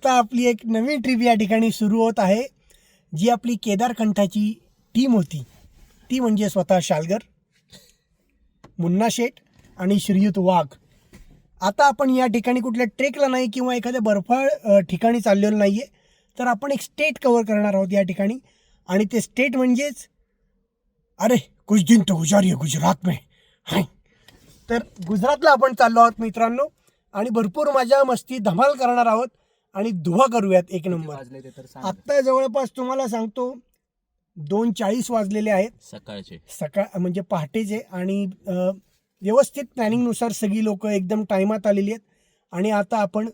आता आपली एक नवीन ट्रिप या ठिकाणी सुरू होत आहे, जी आपली केदारकंठाची टीम होती ती म्हणजे स्वतः शालगर, मुन्ना शेठ आणि श्रीयुत वाघ. आता आपण या ठिकाणी कुठल्या ट्रेकला नाही किंवा एखाद्या बर्फाळ ठिकाणी चाललेलो नाही आहे, तर आपण एक स्टेट कव्हर करणार आहोत या ठिकाणी. आणि ते स्टेट म्हणजेच अरे कुछ दिन तो गुजारिए गुजरात में हाय. तर गुजरातला आपण चाललो आहोत मित्रांनो, आणि भरपूर मजा मस्ती धमाल करणार आहोत आणि धुवा करूयात एक नंबर. आत्ता जवळपास तुम्हाला सांगतो 2:40 वाजलेले आहेत सकाळ म्हणजे पहाटेचे. आणि व्यवस्थित प्लॅनिंगनुसार सगळी लोक एकदम टायमात आलेली आहेत आणि आता आपण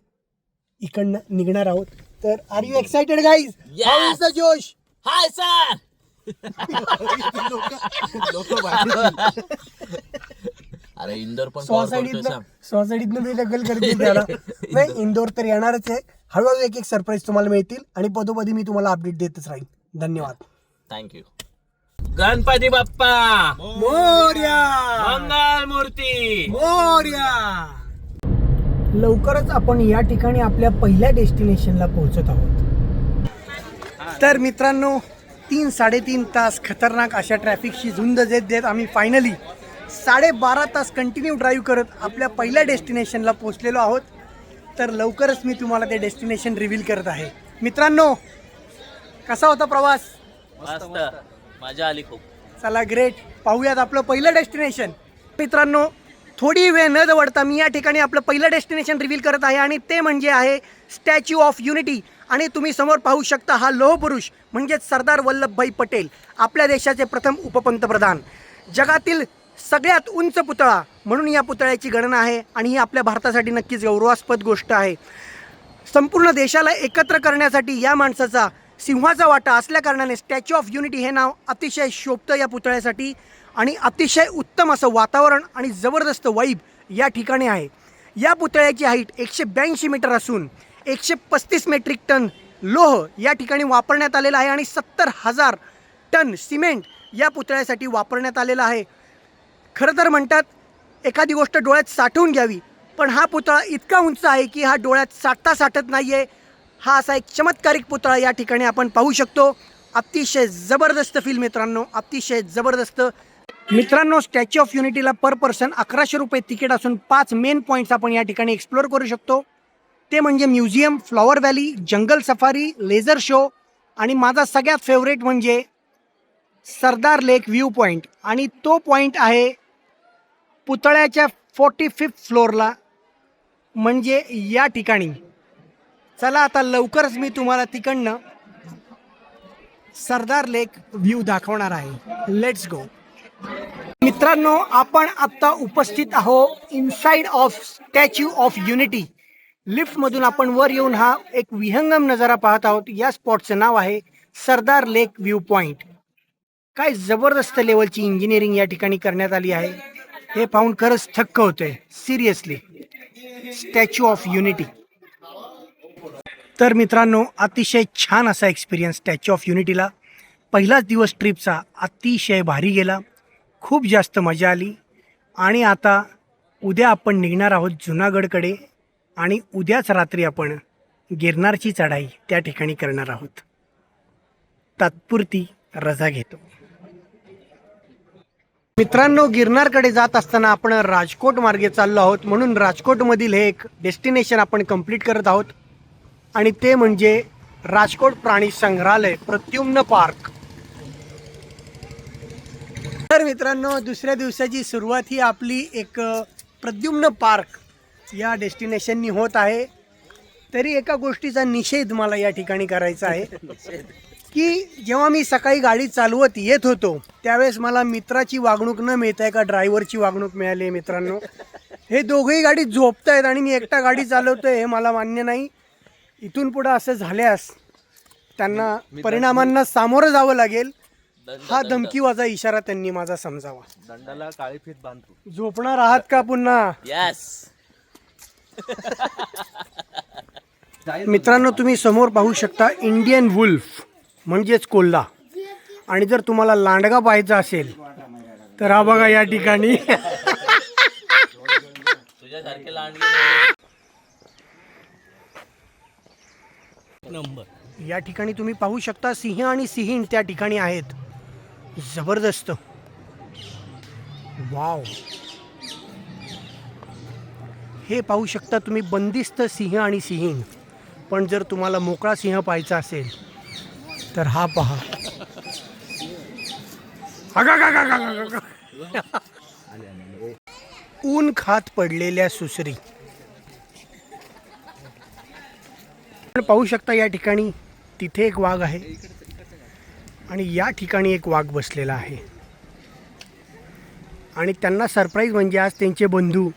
इकडनं निघणार आहोत. तर are you excited guys? How is the जोश? Hi sir. अरे इंदोर पण सोसायटीतनं मी दखल करते त्याला. नाही, इंदोर तर येणारच आहे. हळूहळू एक एक सरप्राईज तुम्हाला मिळतील आणि पदोपदी मी तुम्हाला अपडेट देतच राहील. धन्यवाद. थँक्यू. गणपती बाप्पा मोरया. मंगल मूर्ती मोरया. लवकरच आपण या ठिकाणी आपल्या पहिल्या डेस्टिनेशनला पोहोचत आहोत. तर मित्रांनो, 3-3.5 तास खतरनाक अशा ट्रॅफिकशी झुंज देत आम्ही फायनली 12.5 तास कंटिन्यू ड्राईव्ह करत आपल्या पहिल्या डेस्टिनेशनला पोहोचलेलो आहोत. तर लवकरच मी तुम्हाला ते डेस्टिनेशन रिव्हील करत आहे. मित्रांनो, कसा होता प्रवास? मस्त, मजा आली खूप. चला ग्रेट, पाहूयात आपलं पहिलं डेस्टिनेशन. मित्रांनो, थोडी वेळ न दवडता मी या ठिकाणी आपलं पहिलं डेस्टिनेशन रिव्हील करत आहे आणि ते म्हणजे आहे स्टॅच्यू ऑफ युनिटी. आणि तुम्ही समोर पाहू शकता हा लोहपुरुष म्हणजेच सरदार वल्लभभाई पटेल, आपल्या देशाचे प्रथम उपपंतप्रधान. जगातील सगळ्यात उंच पुतळा म्हणून या पुतळ्याची गणना आहे आणि ही आपल्या भारतासाठी नक्कीच गौरवास्पद गोष्ट आहे. संपूर्ण देशाला एकत्र करण्यासाठी या माणसाचा सिंहाचा वाटा असल्याकारणाने स्टॅच्यू ऑफ युनिटी हे नाव अतिशय शोभतं या पुतळ्यासाठी. आणि अतिशय उत्तम असं वातावरण आणि जबरदस्त वाईब या ठिकाणी आहे. या पुतळ्याची हाईट 182 मीटर असून 135 मेट्रिक टन लोह या ठिकाणी वापरण्यात आलेला आहे आणि 70,000 टन सिमेंट या पुतळ्यासाठी वापरण्यात आलेलं आहे. खरं तर म्हणतात एखादी गोष्ट डोळ्यात साठवून घ्यावी, पण हा पुतळा इतका उंच आहे की हा डोळ्यात साठत नाही आहे. हा असा एक चमत्कारिक पुतळा या ठिकाणी आपण पाहू शकतो. अतिशय जबरदस्त फील मित्रांनो, अतिशय जबरदस्त. मित्रांनो, स्टॅच्यू ऑफ युनिटीला पर पर्सन 1100 रुपये तिकीट असून 5 मेन पॉईंट्स आपण या ठिकाणी एक्सप्लोअर करू शकतो. ते म्हणजे म्युझियम, फ्लॉवर व्हॅली, जंगल सफारी, लेझर शो आणि माझा सगळ्यात फेवरेट म्हणजे सरदार लेक व्ह्यू पॉईंट. आणि तो पॉईंट आहे पुतळ्याच्या 45th फ्लोअरला, म्हणजे या ठिकाणी. चला आता लवकरच मी तुम्हाला तिकडनं सरदार लेक व्ह्यू दाखवणार आहे. Let's go. मित्रांनो, आपण आत्ता उपस्थित आहोत inside of statue of unity. लिफ्टमधून आपण वर येऊन हा एक विहंगम नजारा पाहत आहोत. या स्पॉटचं नाव आहे सरदार लेक व्ह्यू पॉइंट. काय जबरदस्त लेवलची इंजिनिअरिंग या ठिकाणी करण्यात आली आहे. हे पाहून खरंच थक्क होतोय सिरियसली. Statue of unity. तर मित्रांनो, अतिशय छान असा एक्सपिरियन्स स्टॅच्यू ऑफ युनिटीला. पहिलाच दिवस ट्रिपचा अतिशय भारी गेला, खूप जास्त मजा आली. आणि आता उद्या आपण निघणार आहोत जुनागडकडे आणि उद्याच रात्री आपण गिरनारची चढाई त्या ठिकाणी करणार आहोत. तात्पुरती रजा घेतो. मित्रांनो, गिरनारकडे जात असताना आपण राजकोट मार्गे चाललो आहोत, म्हणून राजकोटमधील हे एक डेस्टिनेशन आपण कंप्लीट करत आहोत आणि ते म्हणजे राजकोट प्राणी संग्रहालय, प्रद्युम्न पार्क. तर मित्रांनो, दुसऱ्या दिवसाची सुरुवात ही आपली एक प्रद्युम्न पार्क या डेस्टिनेशननी होत आहे. तरी एका गोष्टीचा निषेध मला या ठिकाणी करायचा आहे की जेव्हा मी सकाळी गाडी चालवत येत होतो त्यावेळेस मला मित्राची वागणूक न मिळता एका ड्रायव्हरची वागणूक मिळाली. मित्रांनो, हे दोघेही गाडीत झोपतायत आणि मी एकटा गाडी चालवतोय, हे मला मान्य नाही. इथून पुढं असं झाल्यास त्यांना परिणामांना सामोरं जावं लागेल. हा धमकीवाजा इशारा त्यांनी माझा समजावा. दंडाला काळी फीत बांधतो. झोपणार आहात का पुन्हा? यस. मित्रांनो, तुम्ही समोर पाहू शकता इंडियन वुल्फ म्हणजेच कोल्हा. आणि जर तुम्हाला लांडगा पाहायचा असेल तर हा बघा या ठिकाणी. तुझ्यासारखे लांडगे नंबर. या ठिकाणी तुम्ही पाहू शकता सिंह आणि सिंहीण त्या ठिकाणी आहेत. जबरदस्त. वाव. हे पाहू शकता तुम्ही बंदिस्त सिंह आणि सिंहीण. पण जर तुम्हाला मोकळा सिंह पाहायचा असेल तर हा पहा. ऊन खात पडलेल्या सुसरी. आपण पाहू शकता या ठिकाणी तिथे एक वाघ आहे आणि या ठिकाणी एक वाघ बसलेला आहे. आणि त्यांना सरप्राईज म्हणजे आज त्यांचे बंधू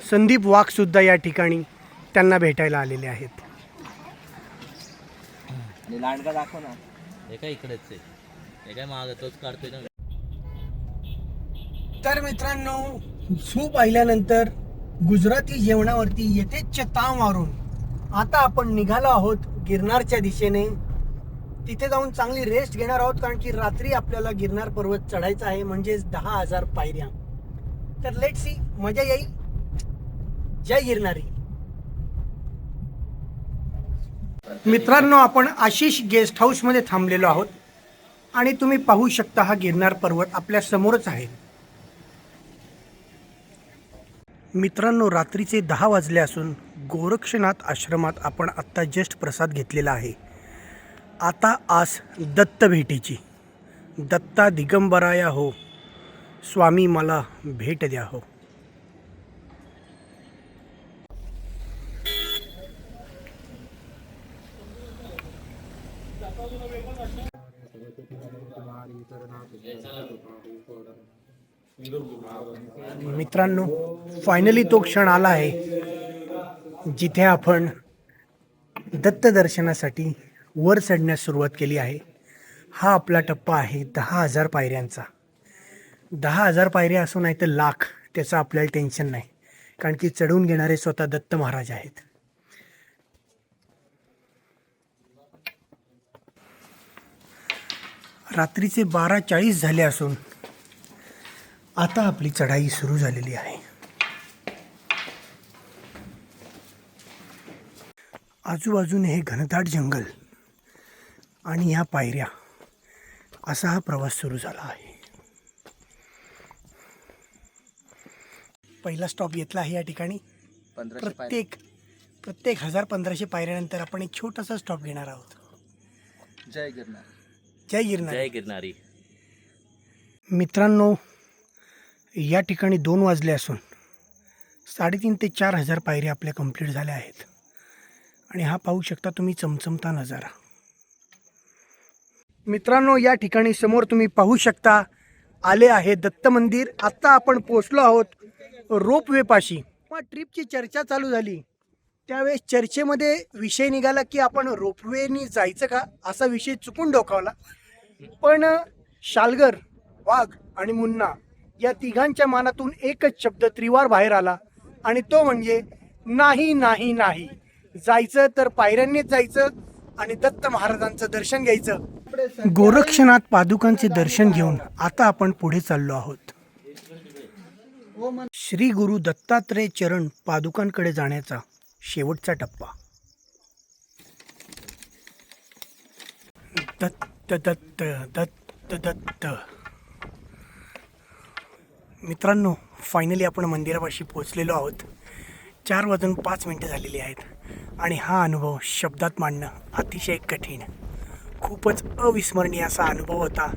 संदीप वाघ सुद्धा या ठिकाणी त्यांना भेटायला आलेले आहेत. लांडगा दाखव ना. हे काय इकडेच आहे. हे काय माग तोच काढतोय ना. तर मित्रांनो, झू पाहिल्यानंतर गुजराती जेवणावरती येथेच ताव मारून आता आपण निघालो आहोत गिरनारच्या दिशेने. तिथे जाऊन चांगली रेस्ट घेणार आहोत, कारण की रात्री आपल्याला गिरनार पर्वत चढायचा आहे, म्हणजेच 10,000 पायऱ्या. तर लेट्स सी, मजा येईल. जय गिरनारी. मित्रांनो, आपण आशिष गेस्ट हाऊसमध्ये थांबलेलो आहोत आणि तुम्ही पाहू शकता हा गिरनार पर्वत आपल्या समोरच आहे. मित्रांनो, रात्रीचे 10 वाजले असून गोरक्षनाथ आश्रमात आपण आत्ता जस्ट प्रसाद घेतलेला आहे. आता आस दत्त भेटीची. दत्ता दिगंबराया हो, स्वामी मला भेट द्या हो. मित्रांनो, फायनली तो क्षण आला आहे जिथे आपण दत्त दर्शनासाठी वर चढण्यास सुरुवात केली आहे. हा आपला टप्पा आहे 10,000 पायऱ्यांचा. 10,000 पायऱ्या असो नाही तर लाख, त्याचं आपल्याला टेन्शन नाही, कारण की चढवून घेणारे स्वतः दत्त महाराज आहेत. रात्रीचे 12:40 झाले असून आता आपली चढाई सुरू झालेली आहे. आजूबाजूने हे घनदाट जंगल आणि ह्या पायऱ्या, असा हा प्रवास सुरू झाला आहे. पहिला स्टॉप घेतला आहे या ठिकाणी. प्रत्येक 1,000-1,500 पायऱ्यानंतर आपण एक छोटासा स्टॉप घेणार आहोत. जय गिरनार. जय गिरनार. जय गिरनारी. मित्रांनो, या ठिकाणी 2 वाजले असून 3,500 ते 4,000 पायऱ्या आपल्या कंप्लीट झाल्या आहेत. आणि हा पाहू शकता तुम्ही चमचमता नजारा. मित्रांनो, या ठिकाणी समोर तुम्ही पाहू शकता आले आहे दत्त मंदिर. आत्ता आपण पोहोचलो आहोत रोपवे पाशी. ट्रिपची चर्चा चालू झाली त्यावेळेस चर्चेमध्ये विषय निघाला की आपण रोपवेनी जायचं का, असा विषय चुकून डोकावला. पण शालगर, वाघ आणि मुन्ना या तिघांच्या मनातून एकच शब्द त्रिवार बाहेर आला आणि तो म्हणजे नाही नाही नाही. जायचं तर पायऱ्यांनीच जायचं आणि दत्त महाराजांचं दर्शन घ्यायचं. गोरक्षनाथ पादुकांचे दर्शन घेऊन आता आपण पुढे चाललो आहोत. श्री गुरु दत्तात्रय चरण पादुकांकडे जाण्याचा शेवटचा टप्पा. दत्त दत्त दत्त दत्त. मित्रांनो, फायनली आपण मंदिरापाशी पोहोचलेलो आहोत. 4:05 झालेली आहेत आणि हा अनुभव शब्दात मांडणं अतिशय कठीण. खूपच अविस्मरणीय असा अनुभव होता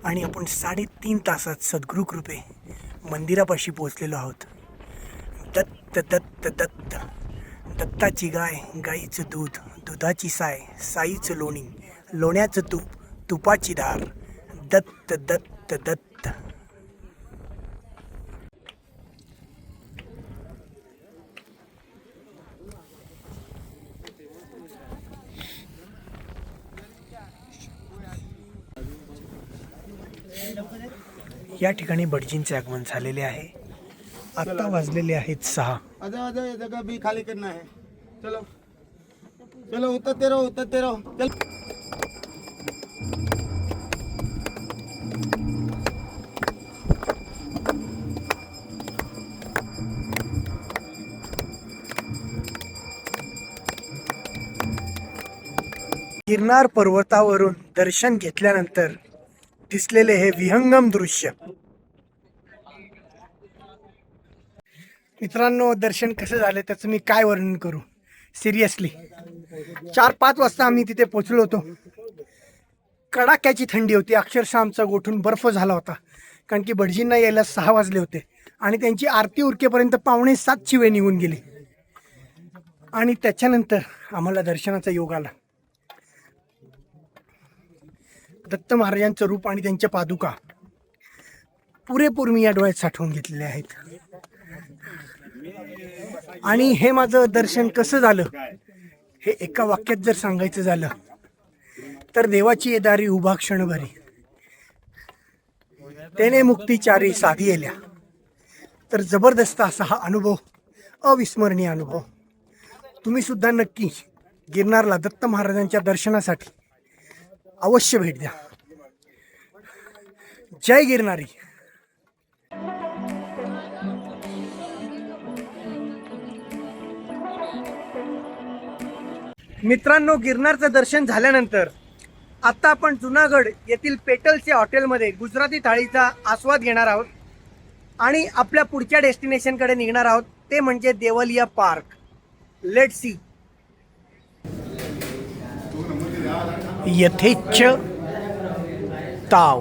आणि आपण 3.5 तासात सद्गुरू कृपे मंदिरापाशी पोहोचलेलो आहोत. दत्त दत्त दत्त. दत्ताची गाय, गाईचं दूध, दुधाची साय, साईचं लोणी, लोण्याचं तूप, तुपाची धार. दत्त दत्त दत्त. या ठिकाणी भटजींचे आगमन झालेले आहे. आता वाजलेले आहेत 6. ये जगह भी खाली करना है. चलो चलो, उतरते रहो चलो. गिरनार पर्वतावरून दर्शन घेतल्यानंतर दिसलेले हे विहंगम दृश्य. मित्रांनो, दर्शन कसं झालं त्याचं मी काय वर्णन करू. सिरियसली 4-5 वाजता आम्ही तिथे पोचलो होतो. कडाक्याची थंडी होती, अक्षरशः आमचा गोठून बर्फ झाला होता, कारण की भटजींना यायला 6 वाजले होते आणि त्यांची आरती उरकेपर्यंत 6:45ची वेळ निघून गेली. आणि त्याच्यानंतर आम्हाला दर्शनाचा योग आला. दत्त महाराजांचं रूप आणि त्यांच्या पादुका पुरेपूर मी या डोळ्यात साठवून घेतलेले आहेत. आणि हे माझं दर्शन कसं झालं हे एका वाक्यात जर सांगायचं झालं तर देवाची दारी उभा क्षणभरी तेने मुक्तीचारी साधी येल्या. तर जबरदस्त असा हा अनुभव, अविस्मरणीय अनुभव. तुम्ही सुद्धा नक्की गिरनारला दत्त महाराजांच्या दर्शनासाठी अवश्य भेट द्या. जय गिरनारी. मित्रांनो, गिरनारचं दर्शन झाल्यानंतर आता आपण जुनागड येथील पेटलच्या हॉटेलमध्ये गुजराती थाळीचा आस्वाद घेणार आहोत आणि आपल्या पुढच्या डेस्टिनेशनकडे निघणार आहोत, ते म्हणजे देवलिया पार्क. Let see. यथेच्छ ताव.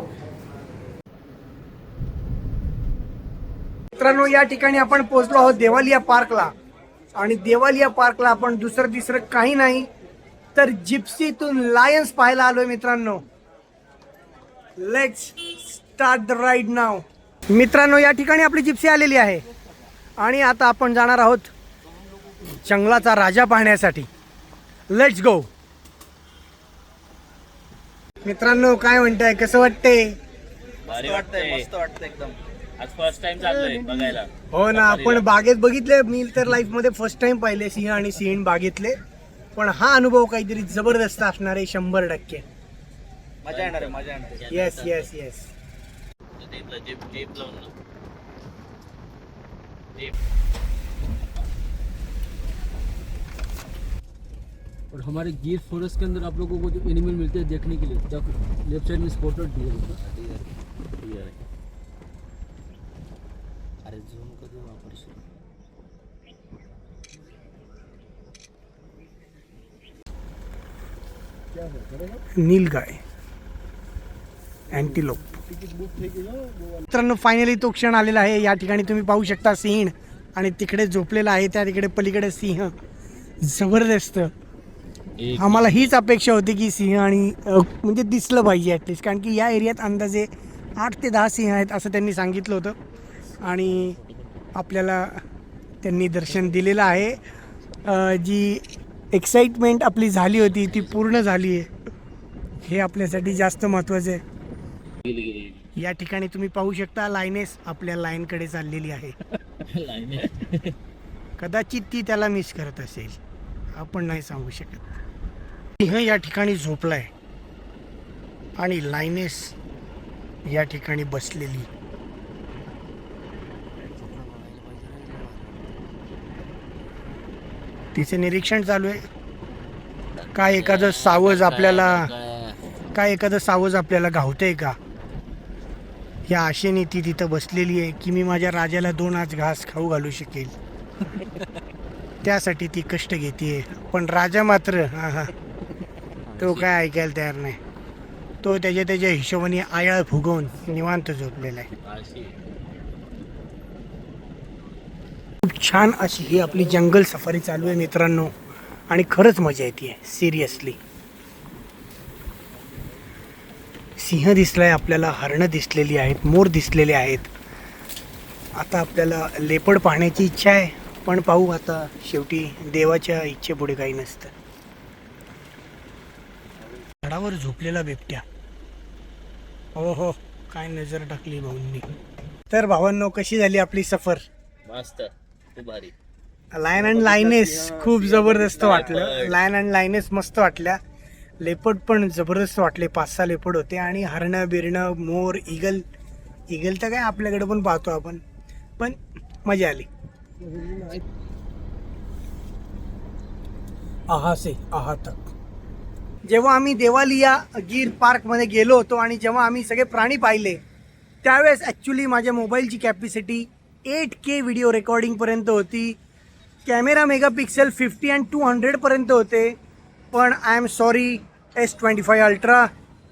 मित्रांनो, या ठिकाणी आपण पोहोचलो आहोत देवालिया पार्कला. आणि देवालिया पार्कला आपण दुसरं तिसरं काही नाही तर जिप्सीतून लायन्स पाहायला आलोय. मित्रांनो, लेट्स स्टार्ट द राईड नाव. मित्रांनो, या ठिकाणी आपली जिप्सी आलेली आहे आणि आता आपण जाणार आहोत जंगलाचा राजा पाहण्यासाठी. Let's go. मित्रांनो, काय म्हणताय, कसं वाटतंय? भारी वाटतंय, मस्त वाटतंय एकदम. आज फर्स्ट टाइम चाललोय बघायला. हो ना, आपण बागेत बघितले. मी तर लाईफ मध्ये फर्स्ट टाइम पाहिले सिंह आणि सिंह बागेतले, पण हा अनुभव काहीतरी जबरदस्त असणार आहे 100%. मजा येणार आहे, मजा येणार आहे. Yes yes yes. जीप लावून ना. और हमारे गिर फॉरेस्ट के अंदर आप लोगों को जो एनिमल मिलते हैं देखने के लिए, लेफ्ट साइड में स्पॉटेड डियर. अरे झूम कधी वापरशील? नीलगाय, अँटिलोप. मित्रांनो, फायनली तो क्षण आलेला आहे. या ठिकाणी तुम्ही पाहू शकता सिंह आणि तिकडे झोपलेला आहे, त्या तिकडे पलीकडे सिंह. जबरदस्त. आम्हाला हीच अपेक्षा होती की सिंह आणि म्हणजे दिसलं पाहिजे ॲटलिस्ट, कारण की या एरियात अंदाजे 8 ते 10 सिंह आहेत असं त्यांनी सांगितलं होतं आणि आपल्याला त्यांनी दर्शन दिलेलं आहे. जी एक्साइटमेंट आपली झाली होती ती पूर्ण झाली आहे, हे आपल्यासाठी जास्त महत्त्वाचं आहे. या ठिकाणी तुम्ही पाहू शकता लायनेस आपल्या लाईनकडे चाललेली आहे. कदाचित ती त्याला मिस करत असेल, आपण नाही सांगू शकत. सिंह या ठिकाणी झोपलाय आणि लायनेस या ठिकाणी बसलेली. तिचे निरीक्षण चालू आहे. काय एखादं सावज आपल्याला गावतंय का, या आशेने ती तिथं बसलेली आहे की मी माझ्या राजाला 2 आज घास खाऊ घालू शकेल. त्यासाठी ती कष्ट घेते. पण राजा मात्र तो काय ऐकायला तयार नाही. तो त्याच्या हिशोबाने आयाळ फुगवून निवांत झोपलेला आहे. खूप छान अशी ही आपली जंगल सफारी चालू आहे मित्रांनो, आणि खरंच मजा येते सिरियसली. सिंह दिसलाय आपल्याला, हरणं दिसलेली आहेत, मोर दिसलेले आहेत. आता आपल्याला लेपर्ड पाहण्याची इच्छा आहे, पण पाहू आता. शेवटी देवाच्या इच्छेपुढे काही नसतं. झाडावर झोपलेला बिबट्या. हो, काय नजर टाकली भाऊंनी. तर भावांनो, कशी झाली आपली सफर? मस्त, खूप भारी. लायन अँड लायनेस खूप जबरदस्त वाटलं. लायन अँड लायनेस मस्त वाटल्या. लेपर्ड पण जबरदस्त वाटले. 5-6 लेपर्ड होते आणि हरणं बिरणं, मोर, इगल तर काय आपल्याकडे पण पाहतो आपण, पण मजा आली. आहा से आहा तक. जेव्हा आम्ही देवालिया गीर पार्कमध्ये गेलो होतो आणि जेव्हा आम्ही सगळे प्राणी पाहिले त्यावेळेस ॲक्च्युली माझ्या मोबाईलची कॅपॅसिटी 8K व्हिडिओ रेकॉर्डिंगपर्यंत होती. कॅमेरा मेगापिक्सेल 50 आणि 200पर्यंत होते. पण I am sorry S25 ultra,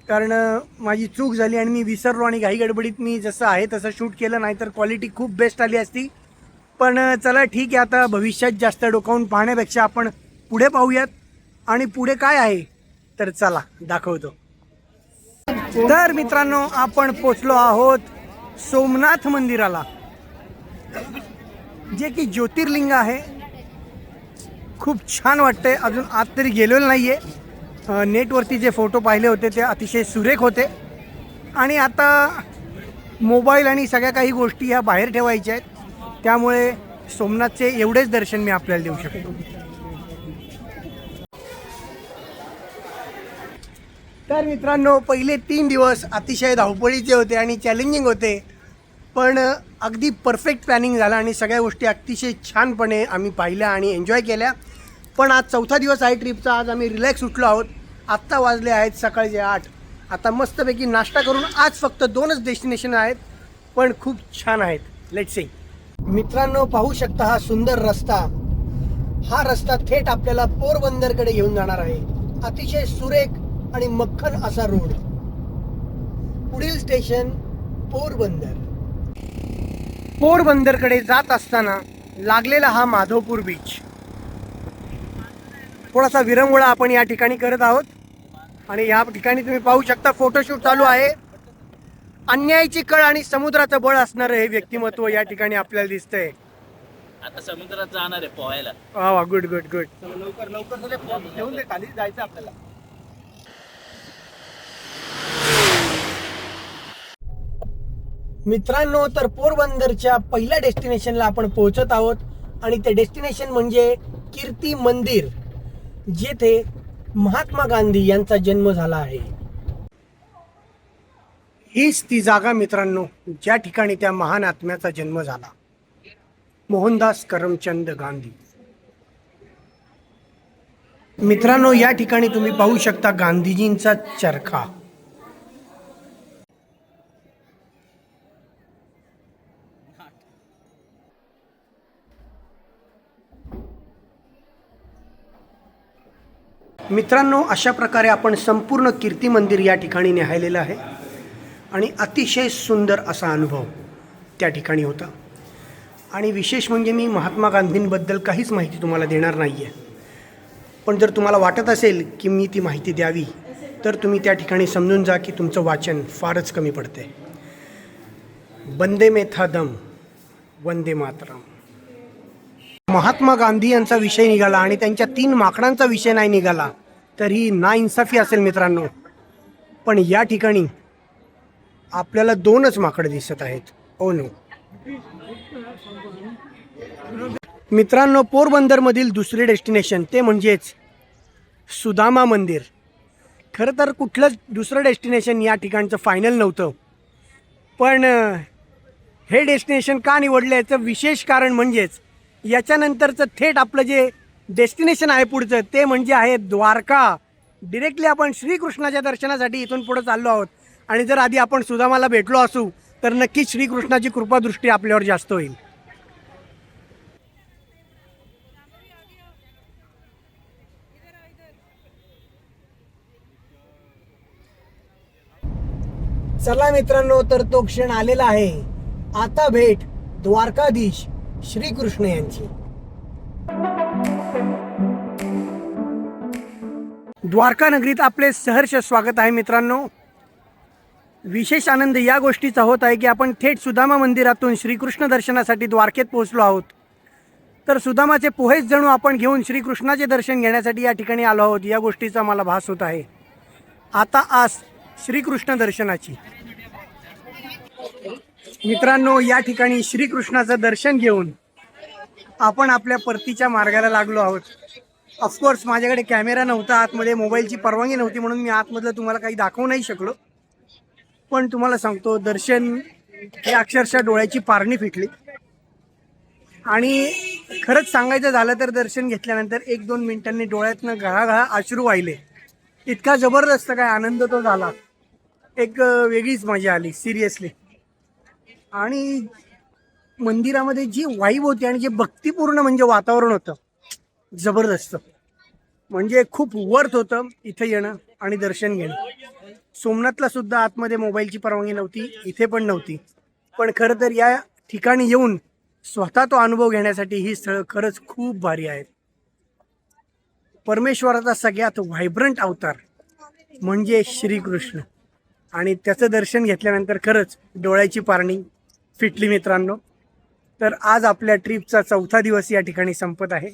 कारण माझी चूक झाली आणि मी विसरलो आणि घाई गडबडीत मी जसं आहे तसं शूट केलं, नाही तर क्वालिटी खूप बेस्ट आली असती. पण चला ठीक आहे, आता भविष्यात जास्त डोकावून पाहण्यापेक्षा आपण पुढे पाहूयात. आणि पुढे काय आहे तर चला दाखवतो. तर मित्रांनो, आपण पोचलो आहोत सोमनाथ मंदिराला, जे की ज्योतिर्लिंग आहे. खूप छान वाटतंय. अजून आत तरी गेलेलो नाही आहे. नेटवरती जे फोटो पाहिले होते ते अतिशय सुरेख होते. आणि आता मोबाईल आणि सगळ्या काही गोष्टी ह्या बाहेर ठेवायच्या आहेत, त्यामुळे सोमनाथचे एवढेच दर्शन मी आपल्याला देऊ शकतो. तर मित्रांनो, पहिले 3 दिवस अतिशय धावपळीचे होते आणि चॅलेंजिंग होते, पण अगदी परफेक्ट प्लॅनिंग झालं आणि सगळ्या गोष्टी अतिशय छानपणे आम्ही पाहिल्या आणि एन्जॉय केल्या. पण आज 4था दिवस आहे ट्रिपचा. आज आम्ही रिलॅक्स उठलो आहोत. आत्ता वाजले आहेत सकाळचे 8. आता मस्तपैकी नाश्ता करून आज फक्त 2च डेस्टिनेशन आहेत, पण खूप छान आहेत. Let's see. मित्रांनो, पाहू शकता हा सुंदर रस्ता. हा रस्ता थेट आपल्याला पोरबंदरकडे घेऊन जाणार आहे. अतिशय सुरेख आणि मक्खन असा रोड. पुढील स्टेशन पोरबंदर. पोरबंदरकडे जात असताना लागलेला हा माधवपूर बीच. थोडासा विरंगुळा आपण या ठिकाणी करत आहोत आणि या ठिकाणी तुम्ही पाहू शकता फोटोशूट चालू आहे. अन्यायाची कळ आणि समुद्राचं बळ असणारं हे व्यक्तिमत्व या ठिकाणी आपल्याला दिसतंय. आता समुद्रात जाणार आहे पोहायला. वा, गुड गुड गुड. लवकर लवकर ठेवून दे, खाली जायचं आपल्याला. मित्रांनो, तर पोरबंदरच्या पहिल्या डेस्टिनेशनला आपण पोहोचत आहोत आणि ते डेस्टिनेशन म्हणजे कीर्ती मंदिर, जेथे महात्मा गांधी यांचा जन्म झाला आहे. हीच ती जागा मित्रांनो, ज्या ठिकाणी त्या महान आत्म्याचा जन्म झाला, मोहनदास करमचंद गांधी. मित्रांनो, या ठिकाणी तुम्ही पाहू शकता गांधीजींचा चरखा. मित्रांनो, अशा प्रकारे आपण संपूर्ण कीर्ती मंदिर या ठिकाणी निहाळलेलं आहे आणि अतिशय सुंदर असा अनुभव त्या ठिकाणी होता. आणि विशेष म्हणजे मी महात्मा गांधींबद्दल काहीच माहिती तुम्हाला देणार नाही आहे, पण जर तुम्हाला वाटत असेल की मी ती माहिती द्यावी तर तुम्ही त्या ठिकाणी समजून जा की तुमचं वाचन फारच कमी पडते. वंदे में था दम, वंदे मातरम. महात्मा गांधी यांचा विषय निघाला आणि त्यांच्या 3 माकडांचा विषय नाही निघाला तर ही नाइंसाफी असेल मित्रांनो. पण या ठिकाणी आपल्याला 2च माकडं दिसत आहेत. Oh no. मित्रांनो, पोरबंदरमधील दुसरे डेस्टिनेशन ते म्हणजेच सुदामा मंदिर. खरं तर कुठलंच दुसरं डेस्टिनेशन या ठिकाणचं फायनल नव्हतं, पण हे डेस्टिनेशन का निवडलं याचं विशेष कारण म्हणजेच याच्यानंतरचं थेट आपलं जे डेस्टिनेशन आहे पुढचं ते म्हणजे आहे द्वारका. डिरेक्टली आपण श्रीकृष्णाच्या दर्शनासाठी इथून पुढे चाललो आहोत. आणि जर आधी आपण सुदामाला भेटलो असू तर नक्कीच श्रीकृष्णाची कृपादृष्टी आपल्यावर जास्त होईल. चला मित्रांनो, तर तो क्षण आलेला आहे. आता भेट द्वारकाधीश श्रीकृष्ण यांची. द्वारका नगरीत आपले सहर्ष स्वागत आहे मित्रांनो. विशेष आनंद या गोष्टीचा होत आहे की आपण थेट सुदामा मंदिरातून श्रीकृष्ण दर्शनासाठी द्वारकेत पोहोचलो आहोत. तर सुदामाचे पोहेच जणू आपण घेऊन श्रीकृष्णाचे दर्शन घेण्यासाठी या ठिकाणी आलो आहोत, या गोष्टीचा मला भास होत आहे. आता आस श्रीकृष्ण दर्शनाची. मित्रांनो, या ठिकाणी श्रीकृष्णाचं दर्शन घेऊन आपण आपल्या परतीच्या मार्गाला लागलो आहोत. ऑफकोर्स माझ्याकडे कॅमेरा नव्हता, आतमध्ये मोबाईलची परवानगी नव्हती, म्हणून मी आतमधलं तुम्हाला काही दाखवू नाही शकलो. पण तुम्हाला सांगतो, दर्शन हे अक्षरशः डोळ्याची पारणी फिटली. आणि खरंच सांगायचं झालं तर दर्शन घेतल्यानंतर 1-2 मिनिटांनी डोळ्यातनं घळाघळा अश्रू वाहिले. इतका जबरदस्त काय आनंद तो झाला, एक वेगळीच मजा आली सिरियसली. आणि मंदिरामध्ये जी वाईब होती आणि जे भक्तिपूर्ण म्हणजे वातावरण होतं, जबरदस्त. म्हणजे खूप वर्थ होतं इथं येणं आणि दर्शन घेणं. सोमनाथला सुद्धा आतमध्ये मोबाईलची परवानगी नव्हती, इथे पण नव्हती. पण खरं तर या ठिकाणी येऊन स्वतः तो अनुभव घेण्यासाठी ही स्थळं खरंच खूप भारी आहेत. परमेश्वराचा सगळ्यात व्हायब्रंट अवतार म्हणजे श्रीकृष्ण, आणि त्याचं दर्शन घेतल्यानंतर खरंच डोळ्याची पारणी फिटली मित्रांनो. तर आज आपल्या ट्रिपचा 4था दिवस या ठिकाणी संपत आहे.